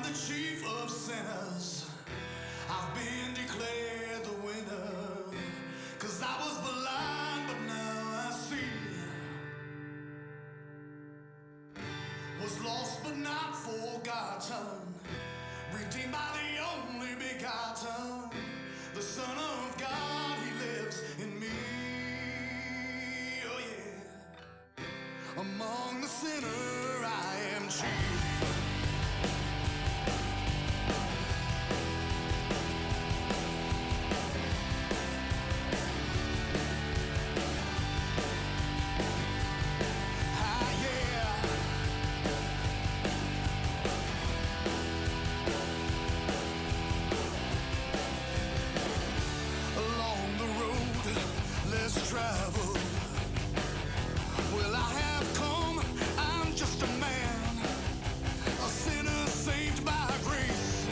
the chief of sinners. I've been declared the winner. 'Cause I was blind, but now I see. Was lost, but not forgotten. Redeemed by the only begotten. The Son of God, He lives in me. Oh yeah. Among the sinner, I am chief. Travel. Well, I have come, I'm just a man, a sinner saved by grace,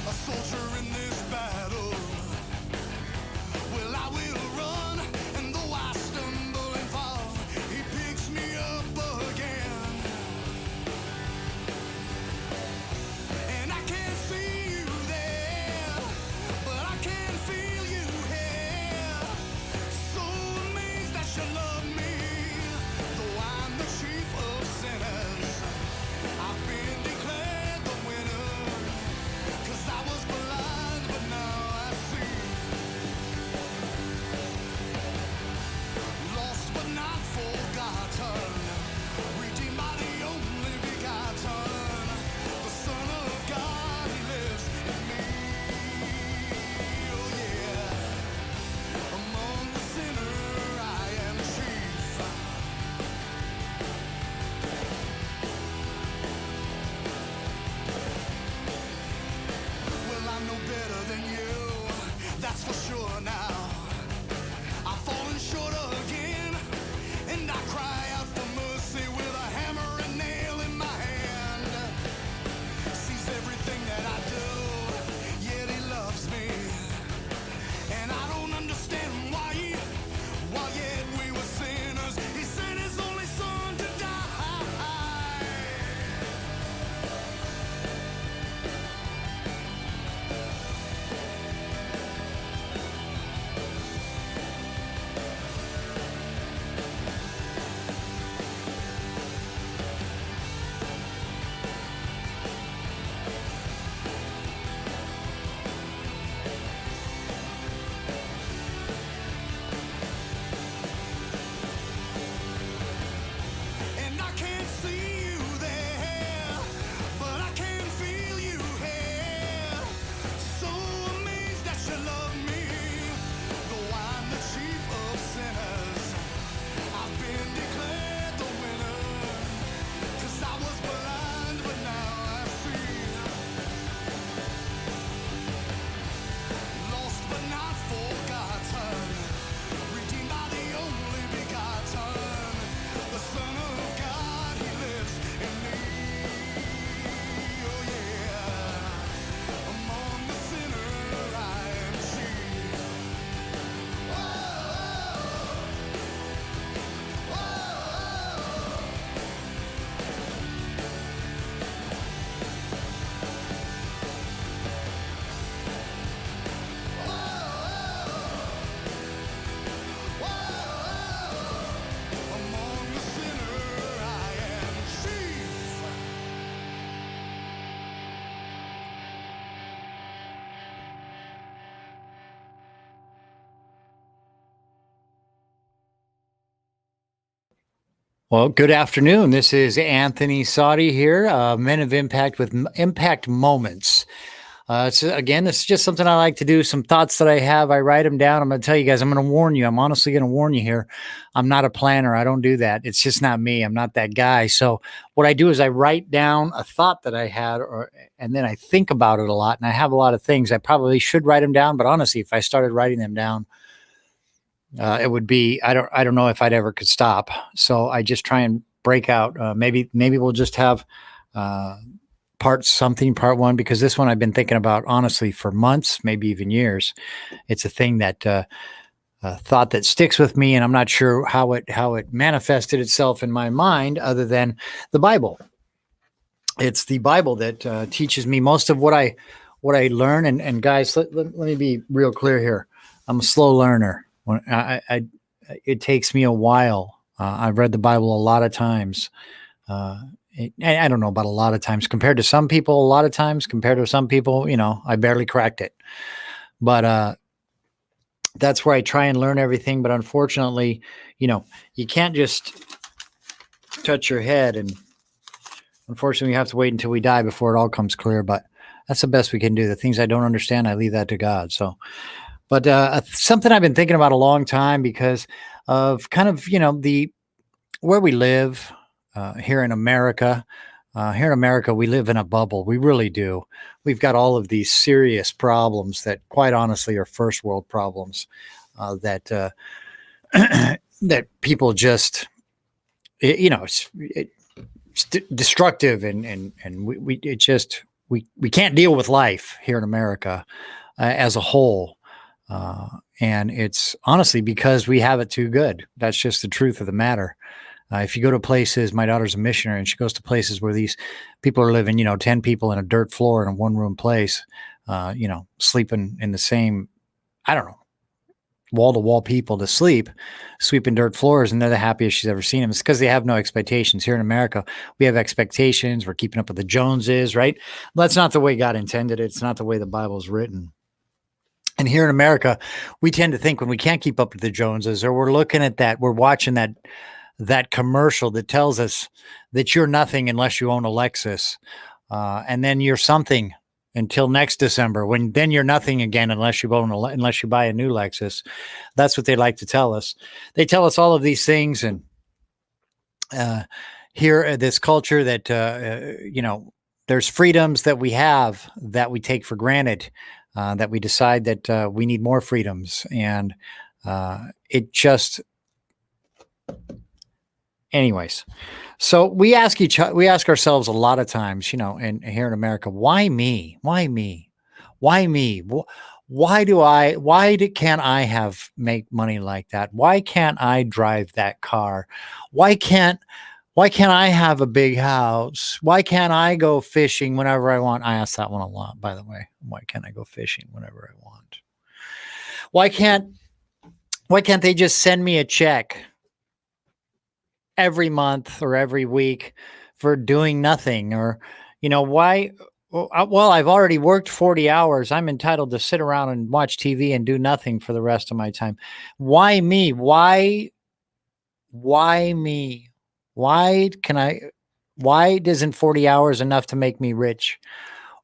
a soldier in this battle. Well, I will run, and though I stumble and fall, He picks me up again. And I can't see you there, but I can feel you. You love me, though I'm the chief of sinners. I've been declared the winner. 'Cause I was blind, but now I see. Lost but not forgotten. Redeemed by the only begotten. The Son of God, He lives in me. Oh yeah. Among the sinners, better than you, that's for sure now. I've fallen short again, and I cry out for mercy with a hammer and nail in my hand. Sees everything that I do, yet He loves me. And I don't understand why yet we were sinners, He sent His only Son to die. Well, good afternoon. This is Anthony Soddy here, Men of Impact with Impact Moments. This is just something I like to do, some thoughts that I have. I write them down. I'm going to tell you guys, I'm going to warn you. I'm honestly going to warn you here. I'm not a planner. I don't do that. It's just not me. I'm not that guy. So what I do is I write down a thought that I had, and then I think about it a lot. And I have a lot of things. I probably should write them down. But honestly, if I started writing them down, it would be, I don't know if I'd ever could stop. So I just try and break out. Maybe we'll just have part one, because this one I've been thinking about honestly for months, maybe even years. It's a thing that thought that sticks with me, and I'm not sure how it manifested itself in my mind other than the Bible. it's the Bible that teaches me most of what I learn. And guys, let me be real clear here. I'm a slow learner. When it takes me a while. I've read the Bible a lot of times. I don't know about a lot of times compared to some people. A lot of times compared to some people, I barely cracked it. But that's where I try and learn everything. But unfortunately, you can't just touch your head, and unfortunately, we have to wait until we die before it all comes clear. But that's the best we can do. The things I don't understand, I leave that to God. So, but something I've been thinking about a long time because of kind of the where we live here in America. Here in America, we live in a bubble. We really do. We've got all of these serious problems that, quite honestly, are first world problems that that people just, it's destructive, and we can't deal with life here in America as a whole. And it's honestly because we have it too good. That's just the truth of the matter. If you go to places, my daughter's a missionary, and she goes to places where these people are living, 10 people in a dirt floor in a one-room place, sleeping in the same, I don't know, wall-to-wall people to sleep, sweeping dirt floors, and they're the happiest she's ever seen them. It's because they have no expectations. Here in America, we have expectations. We're keeping up with the Joneses, right? That's not the way God intended it. It's not the way the Bible's written. And here in America, we tend to think when we can't keep up with the Joneses, or we're looking at that, we're watching that commercial that tells us that you're nothing unless you own a Lexus. And then you're something until next December, when then you're nothing again unless you buy a new Lexus. That's what they like to tell us. They tell us all of these things. And here, this culture that, there's freedoms that we have that we take for granted, that we decide that we need more freedoms. And it just... Anyways, so we ask ourselves a lot of times, and here in America, why me? Why me? Why me? Why can't I make money like that? Why can't I drive that car? Why can't I have a big house? Why can't I go fishing whenever I want? I ask that one a lot, by the way. Why can't I go fishing whenever I want? Why can't they just send me a check every month or every week for doing nothing? Or, why? Well, I've already worked 40 hours. I'm entitled to sit around and watch TV and do nothing for the rest of my time. Why me? Why me? Why isn't 40 hours enough to make me rich?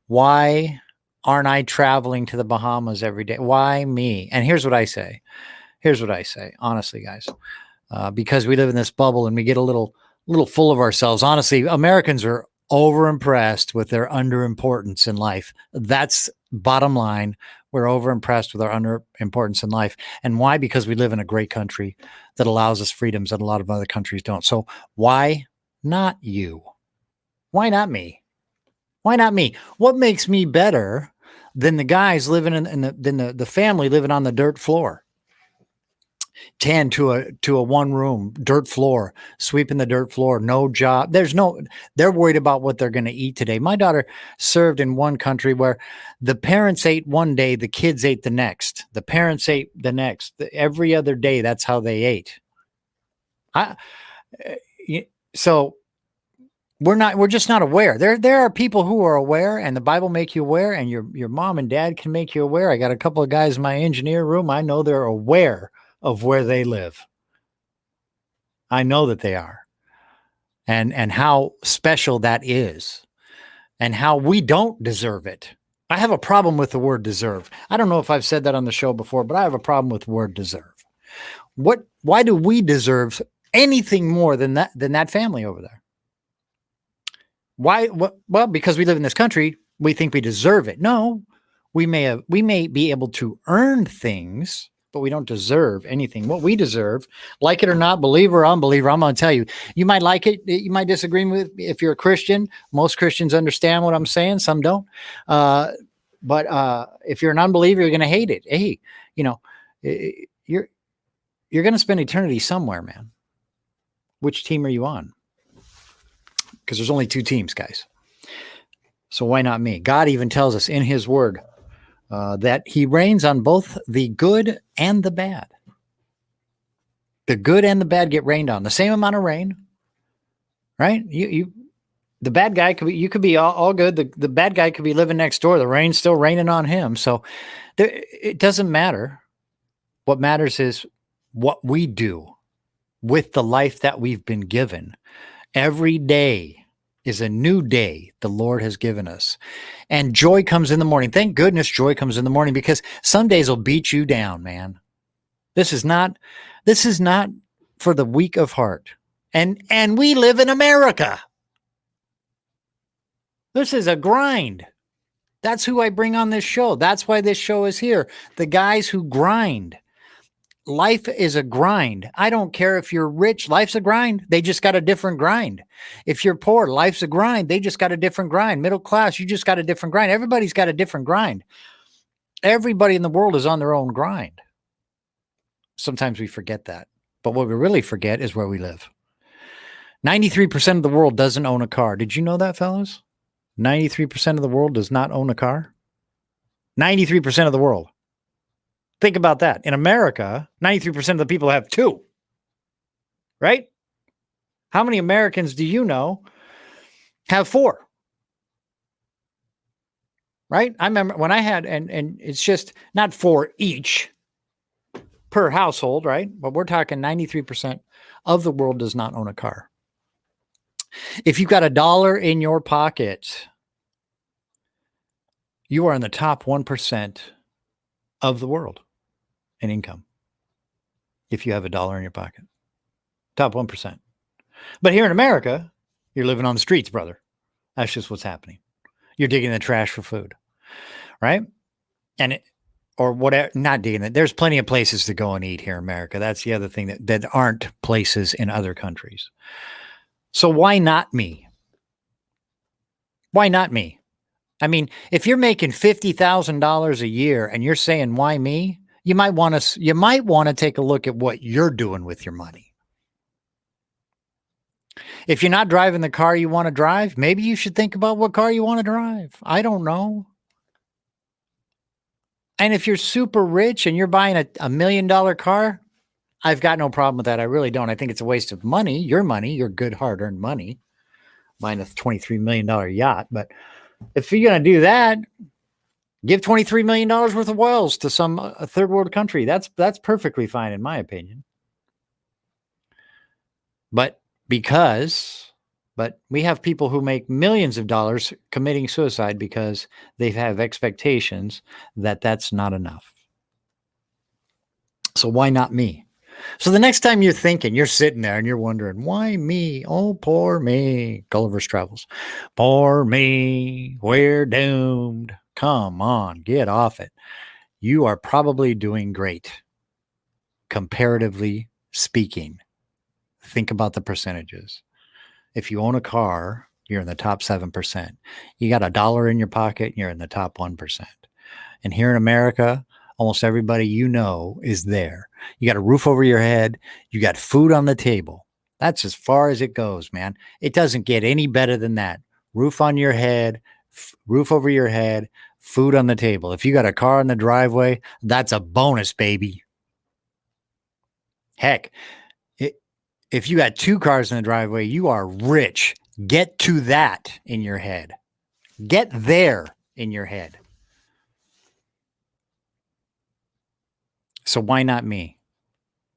Why aren't I traveling to the Bahamas every day? Why me? And here's what I say. Honestly, guys. Because we live in this bubble and we get a little full of ourselves. Honestly, Americans are overimpressed with their underimportance in life. That's bottom line. We're overimpressed with our underimportance in life. And why? Because we live in a great country that allows us freedoms that a lot of other countries don't. So why not you? Why not me? Why not me? What makes me better than the guys living than the family living on the dirt floor? 10 to a one room dirt floor, sweeping the dirt floor, no job. They're worried about what they're going to eat today. My daughter served in one country where the parents ate one day, the kids ate the next. The parents ate the next. Every other day, that's how they ate. So we're just not aware. There are people who are aware, and the Bible make you aware, and your mom and dad can make you aware. I got a couple of guys in my engineer room. I know they're aware of where they live. I know that they are. And how special that is, and how we don't deserve it. I have a problem with the word deserve. I don't know if I've said that on the show before, but I have a problem with the word deserve. Why do we deserve anything more than that family over there? Why? Well, because we live in this country, we think we deserve it. No, we may be able to earn things, but we don't deserve anything. What we deserve, like it or not, believer or unbeliever, I'm going to tell you, you might like it. You might disagree with it. If you're a Christian, most Christians understand what I'm saying. Some don't. But if you're an unbeliever, you're going to hate it. Hey, you're going to spend eternity somewhere, man. Which team are you on? Because there's only two teams, guys. So why not me? God even tells us in his word that he reigns on both the good and the bad. The good and the bad get rained on. The same amount of rain, right? The bad guy you could be all good. The bad guy could be living next door. The rain's still raining on him. So it doesn't matter. What matters is what we do with the life that we've been given. Every day is a new day the Lord has given us. And joy comes in the morning. Thank goodness joy comes in the morning, because some days will beat you down, man. This is not for the weak of heart. And we live in America. This is a grind. That's who I bring on this show. That's why this show is here. The guys who grind. Life is a grind. I don't care if you're rich. Life's a grind. They just got a different grind. If you're poor, life's a grind. They just got a different grind. Middle class, you just got a different grind. Everybody's got a different grind. Everybody in the world is on their own grind. Sometimes we forget that. But what we really forget is where we live. 93% of the world doesn't own a car. Did you know that, fellas? 93% of the world does not own a car. 93% of the world. Think about that. In America, 93% of the people have two. Right? How many Americans do you know have four? Right? I remember when I had, and it's just not four each per household, right? But we're talking 93% of the world does not own a car. If you've got $1 in your pocket, you are in the top 1% of the world in income. If you have $1 in your pocket, top 1%. But here in America, you're living on the streets, brother. That's just what's happening. You're digging the trash for food, right? Or whatever, not digging it. There's plenty of places to go and eat here in America. That's the other thing that aren't places in other countries. So why not me? Why not me? I mean, if you're making $50,000 a year and you're saying, why me? You might want to take a look at what you're doing with your money. If you're not driving the car you want to drive, maybe you should think about what car you want to drive. I don't know. And if you're super rich and you're buying a $1 million car, I've got no problem with that. I really don't. I think it's a waste of money, your good hard-earned money, buying a $23 million yacht. But if you're going to do that, give $23 million worth of oils to some third world country. That's perfectly fine in my opinion. But we have people who make millions of dollars committing suicide because they have expectations that that's not enough. So why not me? So the next time you're sitting there and you're wondering, why me? Oh, poor me. Gulliver's Travels. Poor me. We're doomed. Come on, get off it. You are probably doing great, comparatively speaking. Think about the percentages. If you own a car, you're in the top 7%. You got $1 in your pocket, you're in the top 1%. And here in America, almost everybody you know is there. You got a roof over your head. You got food on the table. That's as far as it goes, man. It doesn't get any better than that. Roof on your head, roof over your head, food on the table. If you got a car in the driveway, that's a bonus, baby. Heck, if you got 2 cars in the driveway, you are rich. Get to that in your head. Get there in your head. So why not me?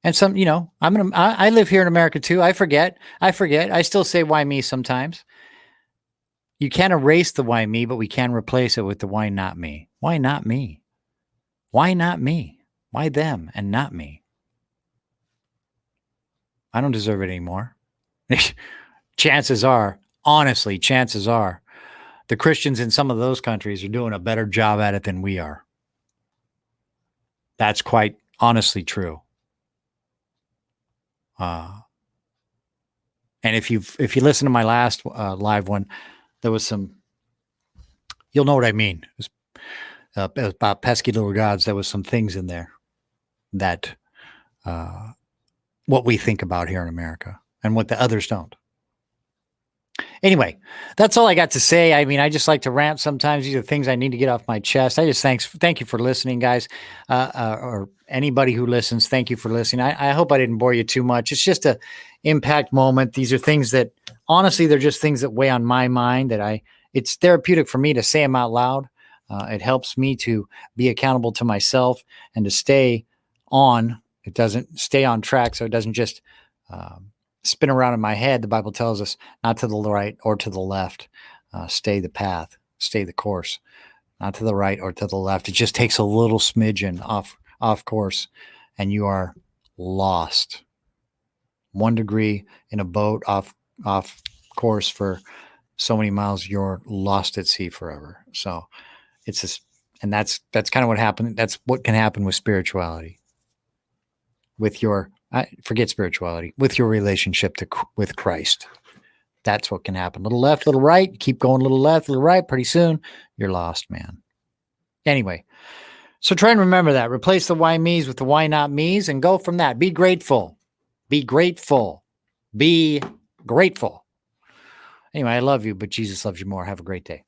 And I live here in America too. I forget. I still say why me sometimes. You can't erase the why me, but we can replace it with the why not me. Why not me? Why not me? Why them and not me? I don't deserve it anymore. Chances are, the Christians in some of those countries are doing a better job at it than we are. That's quite honestly true. And if you listen to my last live one, there was you'll know what I mean. It was about pesky little gods. There was some things in there that what we think about here in America and what the others don't. Anyway, that's all I got to say. I mean, I just like to rant sometimes. These are things I need to get off my chest. I just thank you for listening, guys, or anybody who listens. Thank you for listening. I hope I didn't bore you too much. It's just a impact moment. These are things that, honestly, they're just things that weigh on my mind. It's therapeutic for me to say them out loud. It helps me to be accountable to myself and to stay on. It doesn't stay on track, so it doesn't just spin around in my head. The Bible tells us not to the right or to the left. Stay the path, stay the course, not to the right or to the left. It just takes a little smidgen off course, and you are lost. 1 degree in a boat off course for so many miles, you're lost at sea forever. So it's just, and that's kind of what happened. That's what can happen with spirituality, with your forget spirituality, with your relationship with Christ. That's what can happen. Little left, little right. Keep going, little left, little right. Pretty soon, you're lost, man. Anyway, so try and remember that. Replace the why me's with the why not me's, and go from that. Be grateful. Be grateful. Be grateful. Anyway, I love you, but Jesus loves you more. Have a great day.